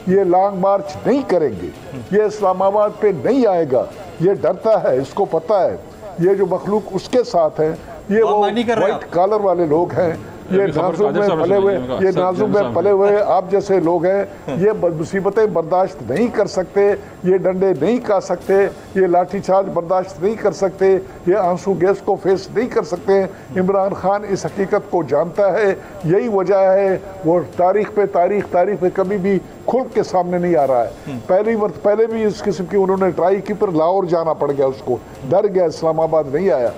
ये लॉन्ग मार्च नहीं करेंगे, ये इस्लामाबाद पे नहीं आएगा, ये डरता है, इसको पता है। ये जो मखलूक उसके साथ है, ये वो व्हाइट कॉलर वाले लोग हैं, ये नाजुक में पले हुए आप जैसे लोग हैं, ये मुसीबतें बर्दाश्त नहीं कर सकते, ये डंडे नहीं खा सकते, ये लाठीचार्ज बर्दाश्त नहीं कर सकते, ये आंसू गैस को फेस नहीं कर सकते। इमरान खान इस हकीकत को जानता है, यही वजह है वो तारीख पे कभी भी खुल के सामने नहीं आ रहा है। पहले भी इस किस्म की उन्होंने ट्राई की, पर लाहौर जाना पड़ गया उसको, डर गया, इस्लामाबाद नहीं आया।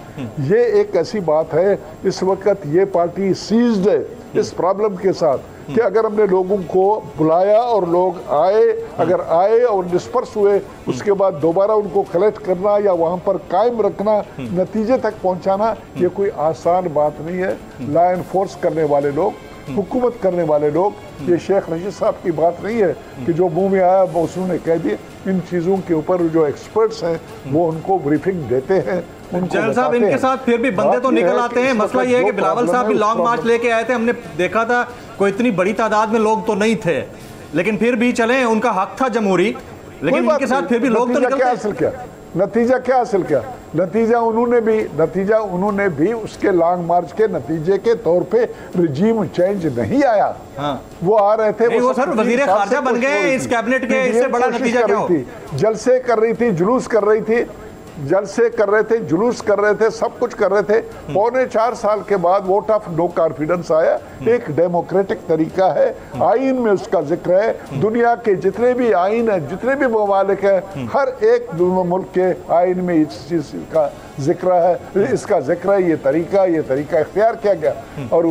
ये एक ऐसी बात है, इस वक्त ये पार्टी सीज्ड है, इस प्रॉब्लम के साथ कि अगर हमने लोगों को बुलाया और लोग आए, अगर आए और डिस्पर्स हुए, उसके बाद दोबारा उनको कलेक्ट करना या वहाँ पर कायम रखना, नतीजे तक पहुँचाना, ये कोई आसान बात नहीं है। लॉ एनफोर्स करने वाले लोग, हुकूमत करने वाले लोग, ये शेख रशीद साहब की बात नहीं है कि जो मुंह में आया वो उन्होंने कह दिए। इन चीज़ों के ऊपर जो एक्सपर्ट्स हैं वो उनको ब्रीफिंग देते हैं। जनरल साहब, इनके साथ फिर भी बंदे तो निकल आते हैं। मसला ये है कि बिलावल साहब भी लॉन्ग मार्च लेके आए थे, हमने देखा था कोई इतनी बड़ी तादाद में लोग तो नहीं थे, लेकिन फिर भी चले, उनका हक था जमहूरी, लेकिन इनके साथ फिर भी लोग तो निकलते। नतीजा क्या हासिल किया? नतीजा उन्होंने भी उसके लॉन्ग मार्च के नतीजे के तौर पे रिजीम चेंज नहीं आया। हाँ। वो आ रहे थे, वो सर वजीर खारजा बन गए इस कैबिनेट के, इससे बड़ा नतीजा क्या हो? जलसे कर रही थी, जुलूस कर रही थी, जलसे कर रहे थे, जुलूस कर रहे थे, सब कुछ कर रहे थे। पौने 4 साल के बाद वोट ऑफ नो कॉन्फिडेंस आया। एक डेमोक्रेटिक तरीका है, आइन में उसका जिक्र है। दुनिया के जितने भी आइन है, जितने भी ममालिक है, हर एक मुल्क के आइन में इस चीज का जिक्र है, इसका जिक्र है। ये तरीका इख्तियार किया गया और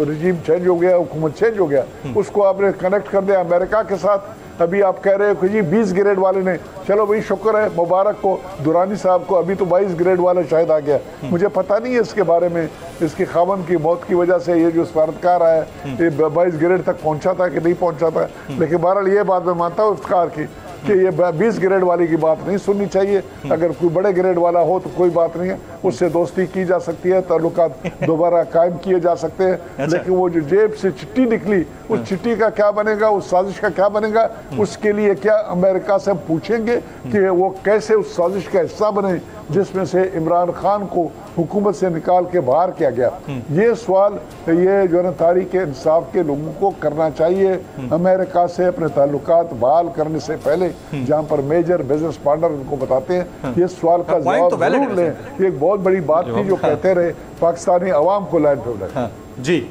रिजीम चेंज हो गया, हुकूमत चेंज हो गया। उसको आपने कनेक्ट कर दिया अमेरिका के साथ। अभी आप कह रहे हो कि जी 20 ग्रेड वाले ने, चलो भाई शुक्र है, मुबारक को दुरानी साहब को, अभी तो 22 ग्रेड वाला शायद आ गया। मुझे पता नहीं है इसके बारे में, इसकी खामन की मौत की वजह से ये जो सफारतकार आया ये 22 ग्रेड तक पहुंचा था कि नहीं पहुंचा था, लेकिन बहरहाल ये बात मैं मानता हूँ इफ्तिखार की कि ये 20 ग्रेड वाली की बात नहीं सुननी चाहिए। अगर कोई बड़े ग्रेड वाला हो तो कोई बात नहीं है, उससे दोस्ती की जा सकती है, ताल्लुकात दोबारा कायम किए जा सकते हैं। लेकिन वो जो जेब से चिट्ठी निकली, उस चिट्ठी का क्या बनेगा, उस साजिश का क्या बनेगा, उसके लिए क्या अमेरिका से हम पूछेंगे कि वो कैसे उस साजिश का हिस्सा बने जिसमें से इमरान खान को हुकूमत से निकाल के बाहर किया गया। ये सवाल ये जो है तहरीक इंसाफ के लोगों को करना चाहिए। अमेरिका से अपने ताल्लुकात बहाल करने से पहले, जहाँ पर मेजर बिजनेस पार्टनर उनको बताते हैं, ये सवाल का जवाब जरूर लें। ये एक बहुत बड़ी बात थी जो कहते रहे पाकिस्तानी अवाम को लाइन पे बुलाए। जी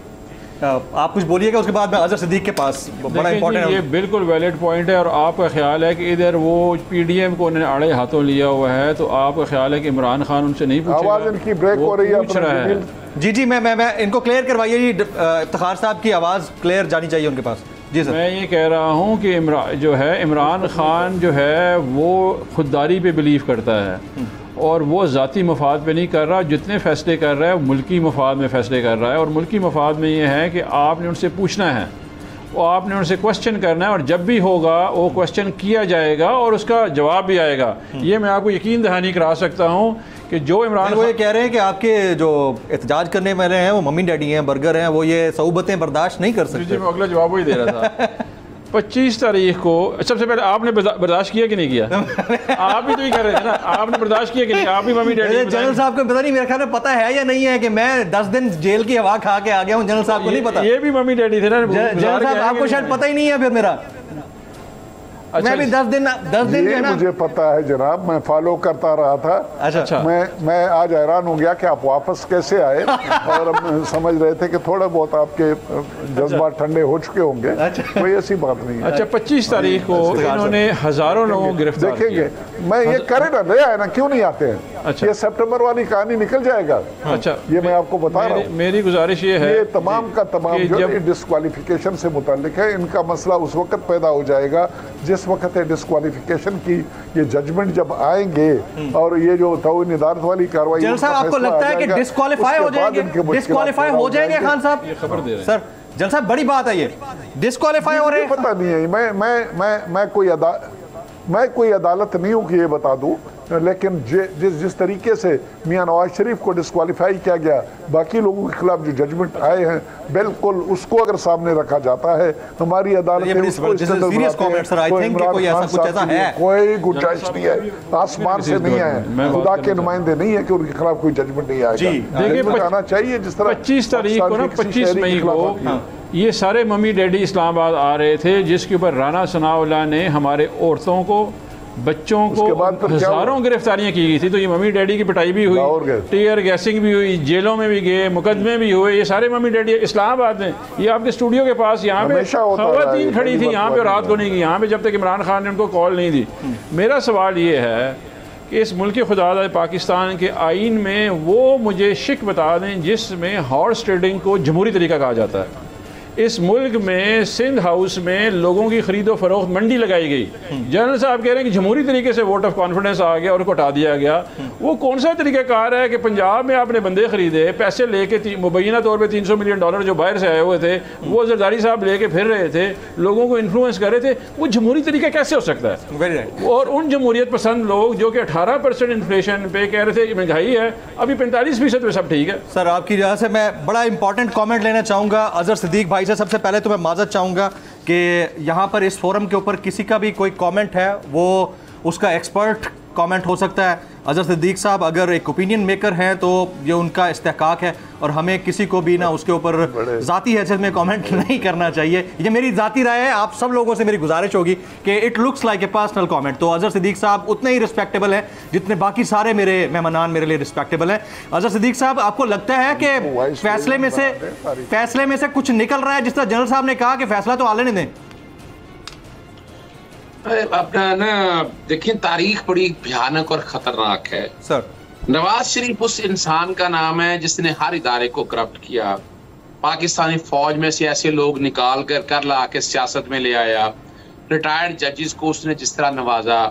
आप कुछ बोलिएगा, उसके बाद मैं अजहर सिद्दीक के पास, बड़ा इंपॉर्टेंट है। ये बिल्कुल वैलिड पॉइंट है और आपका ख्याल है कि इधर वो पीडीएम को उन्होंने आड़े हाथों लिया हुआ है, तो आपका ख्याल है कि इमरान खान उनसे नहीं पूछेगा? आवाज इनकी ब्रेक हो रही है। जी मैं इनको क्लियर करवाइए जी, इफ्तिखार साहब की आवाज़ क्लियर जानी चाहिए उनके पास। जी सर, मैं ये कह रहा हूँ कि इमरान खान जो है वो खुददारी पे बिलीव करता है और वो ज़ाती मफाद पे नहीं कर रहा। जितने फ़ैसले कर रहा है वो मुल्की मफाद में फ़ैसले कर रहा है, और मुल्की मफाद में ये है कि आपने उनसे पूछना है, वो आपने उनसे क्वेश्चन करना है, और जब भी होगा वो क्वेश्चन किया जाएगा और उसका जवाब भी आएगा। ये मैं आपको यकीन दहानी करा सकता हूँ कि जो इमरान वो ये कह रहे हैं कि आपके जो एहतजाज करने वाले हैं वो मम्मी डैडी हैं, बर्गर हैं, वो ये सऊबतें बर्दाश्त नहीं कर सकते। जी मैं अगला जवाब वही दे रहा था। 25 तारीख को सबसे पहले आपने बर्दाश्त किया कि नहीं किया? आप भी तो ही कर रहे थे ना, आपने बर्दाश्त किया कि नहीं? आप भी मम्मी डैडी। जनरल साहब को पता नहीं, मेरे ख्याल में पता है या नहीं है कि मैं 10 दिन जेल की हवा खा के आ गया हूँ। जनरल साहब को नहीं पता? ये भी मम्मी डैडी थे ना। जनरल साहब आपको शायद पता ही नहीं है फिर मेरा। अच्छा, मैं भी 10 दिन ये मुझे पता है जनाब, मैं फॉलो करता रहा था। अच्छा, मैं आज हैरान हो गया कि आप वापस कैसे आए और हम समझ रहे थे कि थोड़ा बहुत आपके जज्बात ठंडे हो चुके होंगे। कोई ऐसी बात नहीं है। अच्छा, 25 तारीख को इन्होंने हज़ारों लोगों को गिरफ्तार देखेंगे। मैं ये करे ना, नया है ना, क्यों नहीं आते हैं? अच्छा, ये सितंबर वाली कहानी निकल जाएगा। अच्छा, ये मैं आपको बता रहा हूँ। मेरी गुजारिश ये है, ये तमाम का तमाम जो डिस्क्वालिफिकेशन से मुताल्लिक है, इनका मसला उस वक्त पैदा हो जाएगा जिस वक्त डिस्क्वालिफिकेशन की ये जजमेंट जब आएंगे और ये जो तौहीन अदालत वाली कार्रवाई। जनरल साहब आपको लगता है कि डिस्क्वालीफाई हो जाएंगे? डिस्क्वालीफाई हो जाएंगे खान साहब? ये खबर दे रहे हैं सर। जनरल साहब बड़ी बात है, ये डिस्क्वालीफाई हो रहे हैं? पता नहीं है, मैं कोई अदालत नहीं हूँ कि ये बता दूं, लेकिन जिस तरीके से मियां नवाज शरीफ को डिस्क्वालीफाई किया गया, बाकी लोगों के खिलाफ जो जजमेंट आए हैं, बिल्कुल उसको अगर सामने रखा जाता है, हमारी अदालतें कोई गुंजाइश नहीं है, आसमान से नहीं है, खुदा के नुमाइंदे नहीं है कि उनके खिलाफ कोई जजमेंट नहीं आएगा। देखिए आना चाहिए जिस तरह 25 तारीख को ना, 25 मई को ये सारे मम्मी डैडी इस्लामाबाद आ रहे थे, जिसके ऊपर राना सनाउल्लाह ने हमारे औरतों को, बच्चों को हजारों गिरफ्तारियां की गई थी। तो ये मम्मी डैडी की पिटाई भी हुई, टीयर गैसिंग भी हुई, जेलों में भी गए, मुकदमे भी हुए। ये सारे मम्मी डैडी इस्लामाबाद में, ये आपके स्टूडियो के पास यहाँ पे खवातीन खड़ी थी यहाँ पे, रात को नहीं की यहाँ पे, जब तक इमरान खान ने उनको कॉल नहीं दी। मेरा सवाल ये है कि इस मुल्क खुदादा पाकिस्तान के आइन में वो मुझे शिक बता दें जिसमें हॉर्स ट्रेडिंग को जमहूरी तरीका कहा जाता है। इस मुल्क में सिंध हाउस में लोगों की खरीदो फरोख्त मंडी लगाई गई। जनरल साहब कह रहे हैं कि जमहूरी तरीके से वोट ऑफ कॉन्फिडेंस आ गया और उनको हटा दिया गया। वो कौन सा तरीक़ाकार है कि पंजाब में आपने बंदे खरीदे, पैसे लेके मुबैना तौर पे $300 मिलियन जो बाहर से आए हुए थे वो जरदारी साहब लेके फिर रहे थे, लोगों को इन्फ्लुएंस कर रहे थे। वो जमहूरी तरीका कैसे हो सकता है? और उन जमहूरियत पसंद लोग जो कि 18% इन्फ्लेशन पे कह रहे थे कि महंगाई है, अभी 45% पे सब ठीक है। सर आपकी वजह से मैं बड़ा इंपॉर्टेंट कमेंट लेना चाहूँगा अजहर सिद्दीक भाई से। सबसे पहले तो मैं माजरत चाहूँगा कि यहाँ पर इस फोरम के ऊपर किसी का भी कोई कमेंट है वो उसका एक्सपर्ट कमेंट हो सकता है। अजहर सिद्दीक साहब अगर एक ओपिनियन मेकर हैं तो ये उनका इस्तेहकाक है और हमें किसी को भी ना उसके ऊपर ज़ाती हैसियत में कमेंट नहीं करना चाहिए। ये मेरी ज़ाती राय है। आप सब लोगों से मेरी गुजारिश होगी कि it looks like a personal comment. तो अजहर सिद्दीक साहब उतने ही रिस्पेक्टेबल हैं जितने बाकी सारे मेरे मेहमान मेरे लिए रिस्पेक्टेबल हैं। अजहर सिद्दीक साहब, आपको लगता है कि फैसले में से कुछ निकल रहा है जिस तरह जनरल साहब ने कहा कि फैसला तो आने नहीं दें? अपना ना देखिए, तारीख बड़ी भयानक और खतरनाक है सर। नवाज शरीफ उस इंसान का नाम है जिसने हर इदारे को करप्ट किया। पाकिस्तानी फौज में से ऐसे लोग निकाल कर ला के सियासत में ले आया। रिटायर्ड जजेस को उसने जिस तरह नवाजा,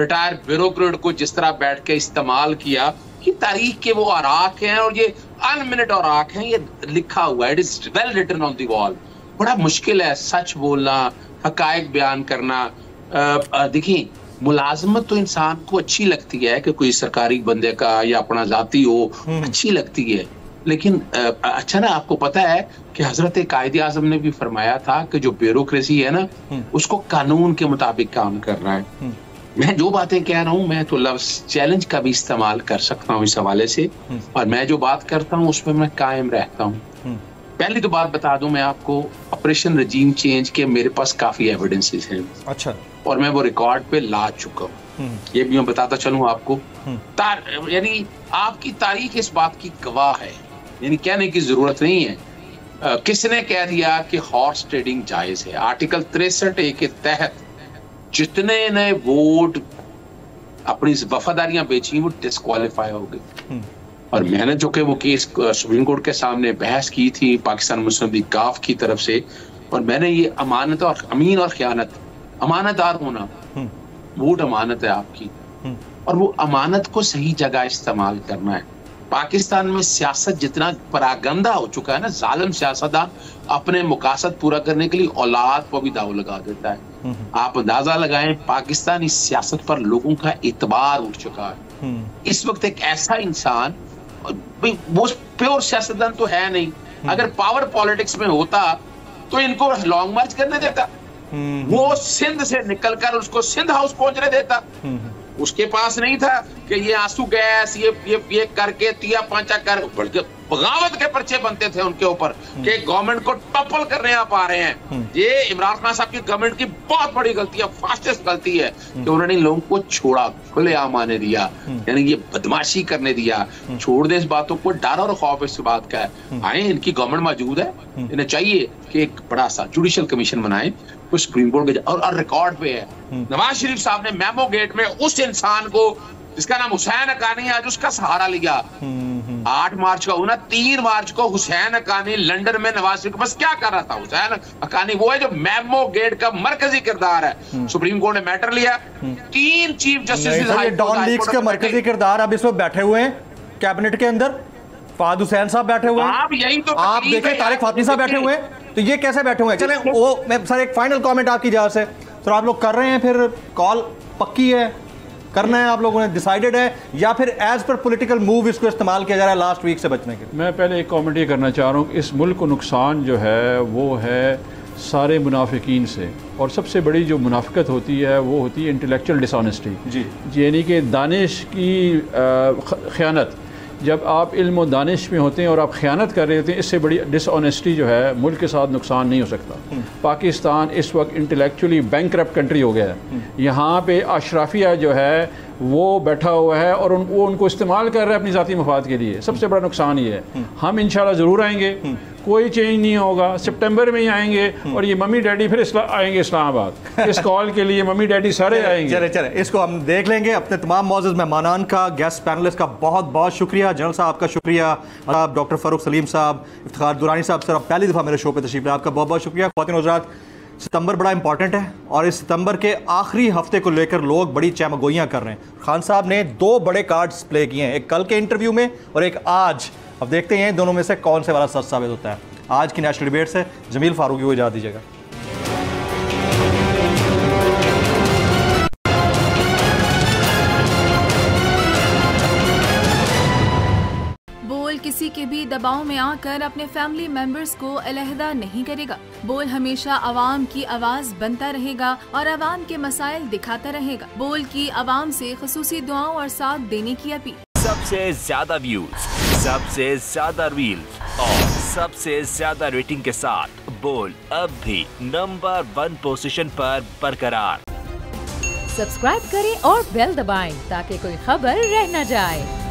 रिटायर्ड ब्यूरोक्रेट को जिस तरह बैठ के इस्तेमाल किया, ये तारीख के वो आराक हैं और ये अनमिनट आराक हैं। ये लिखा हुआ है, it is well written on the wall. बड़ा मुश्किल है सच बोलना, हकायक बयान करना। देखिए, मुलाजमत तो इंसान को अच्छी लगती है कि कोई सरकारी बंदे का या अपना जाती हो, अच्छी लगती है। लेकिन अच्छा ना, आपको पता है कि हजरत कायदे आजम ने भी फरमाया था कि जो ब्यूरोक्रेसी है ना उसको कानून के मुताबिक काम करना है। मैं जो बातें कह रहा हूँ, मैं तो लफ्ज चैलेंज का भी इस्तेमाल कर सकता हूँ इस हवाले से, और मैं जो बात करता हूँ उसमें मैं कायम रहता हूँ। पहली तो बात बता दूं मैं आपको, ऑपरेशन रजीम चेंज के मेरे पास काफी एविडेंसेस हैं। अच्छा। और मैं वो रिकॉर्ड पे ला चुका हूँ। ये भी मैं बताता चलूं आपको। यानी आपकी तारीख इस बात की गवाह है, यानी कहने की जरूरत नहीं है। किसने कह दिया कि हॉर्स ट्रेडिंग जायज है? आर्टिकल 63A के तहत जितने ने वोट अपनी वफादारियां बेची वो डिस्क्वालीफाई हो गए। और मैंने जो कि वो केस सुप्रीम कोर्ट के सामने बहस की थी पाकिस्तान मुस्लिम लीग काफ की तरफ से, और मैंने ये अमानत और अमीन और खयानत, अमानतदार होना, वोट अमानत है आपकी, और वो अमानत को सही जगह इस्तेमाल करना है। पाकिस्तान में सियासत जितना परागंदा हो चुका है ना, जालिम सियासतदान अपने मकासद पूरा करने के लिए औलाद पर भी दाव लगा देता है। आप अंदाजा लगाएं, पाकिस्तानी सियासत पर लोगों का एतबार उठ चुका है। इस वक्त एक ऐसा इंसान, वो प्योर सियासतदान तो है नहीं, अगर पावर पॉलिटिक्स में होता तो इनको लॉन्ग मार्च करने देता, वो सिंध से निकलकर उसको सिंध हाउस पहुंचने देता। उसके पास नहीं था कि ये आंसू गैस ये करके तिया पांचा कर, बल्कि बगावत के पर्चे बनते थे उनके ऊपर कि गवर्नमेंट को टॉपल करने आप आ रहे हैं। ये इमरान खान साहब की गवर्नमेंट की बहुत बड़ी गलती है, फास्टेस्ट गलती है कि उन्होंने लोगों को छोड़ा, खुलेआम आने दिया, यानी ये बदमाशी करने दिया। छोड़ दे इस बातों को, डर और खौफ इस बात का है। आए, इनकी गवर्नमेंट मौजूद है, इन्हें चाहिए कि एक बड़ा सा जुडिशियल कमीशन बनाए, कुछ सुप्रीम कोर्ट के, और रिकॉर्ड पे है नवाज शरीफ साहब ने मेमो गेट में उस इंसान को जिसका नाम हुसैन हक्कानी है, आज उसका सहारा लिया। 8 मार्च का होना, 3 मार्च को हुसैन हक्कानी लंदन में नवाज शरीफ के पास क्या कर रहा था? हुसैन हक्कानी वो है जो मेमो गेट का मरकजी किरदार है। सुप्रीम कोर्ट ने मैटर लिया, 3 चीफ जस्टिस डॉन लीक्स का मरकजी किरदार अब इस वक्त बैठे हुए हैं कैबिनेट के अंदर। फहद हुसैन साहब बैठे हुए हैं, आप यही तो आप देखें, तारिक फातमी साहब बैठे हुए हैं, तो ये कैसे बैठे हुए हैं? चलें, वो मैं सर एक फाइनल कमेंट आपकी इजाज़त से, तो आप लोग कर रहे हैं, फिर कॉल पक्की है, करना है आप लोगों ने डिसाइडेड है, या फिर एज पर पॉलिटिकल मूव इसको इस्तेमाल किया जा रहा है लास्ट वीक से बचने के लिए? मैं पहले एक कमेंट ये करना चाह रहा हूँ, इस मुल्क को नुकसान जो है वो है सारे मुनाफिकीन से, और सबसे बड़ी जो मुनाफिकत होती है वो होती है इंटेलेक्चुअल डिसऑनेस्टी जी, यानी कि दानिश की ख़यानत। जब आप इल्म और दानिश में होते हैं और आप ख़यानत कर रहे होते हैं, इससे बड़ी डिसऑनेस्टी जो है मुल्क के साथ नुकसान नहीं हो सकता। पाकिस्तान इस वक्त इंटेलेक्चुअली बैंकरप्ट कंट्री हो गया है। यहाँ पे अशराफिया जो है वो बैठा हुआ है और वो उनको इस्तेमाल कर रहा है अपनी ज़ाती मफाद के लिए। सबसे बड़ा नुकसान ये है। हम इंशाल्लाह ज़रूर आएंगे, कोई चेंज नहीं होगा, सितंबर में ही आएंगे और ये मम्मी डैडी फिर आएंगे इस्लामाबाद इस कॉल के लिए। मम्मी डैडी सारे आएंगे। चले इसको हम देख लेंगे। अपने तमाम मौजूद मेहमानान का, गेस्ट पैनलिस्ट का बहुत बहुत शुक्रिया। जनरल साहब का शुक्रिया, आप डॉक्टर फ़ारूक सलीम साहब, इफ्तिखार दुरानी साहब, सर आप पहली दफ़ा मेरे शो पे तशरीफ लाए, आपका बहुत बहुत शुक्रिया। ख़वातीन हज़रात, सितंबर बड़ा इंपॉर्टेंट है और इस सितंबर के आखिरी हफ्ते को लेकर लोग बड़ी चहमगोइयाँ कर रहे हैं। खान साहब ने 2 बड़े कार्ड्स प्ले किए हैं, एक कल के इंटरव्यू में और एक आज। अब देखते हैं दोनों में से कौन से वाला सच साबित होता है। आज की नेशनल डिबेट से जमील फारूकी को इजाज़त दीजिएगा। किसी के भी दबाव में आकर अपने फैमिली मेंबर्स को अलहदा नहीं करेगा। बोल हमेशा आवाम की आवाज बनता रहेगा और आवाम के मसाइल दिखाता रहेगा। बोल की आवाम से खुसूसी दुआओं और साथ देने की अपील। सबसे ज्यादा व्यूज, सबसे ज्यादा रील्स और सबसे ज्यादा रेटिंग के साथ बोल अब भी नंबर 1 पोजीशन पर बरकरार। सब्सक्राइब करें और बेल दबाएं ताकि कोई खबर रह न जाए।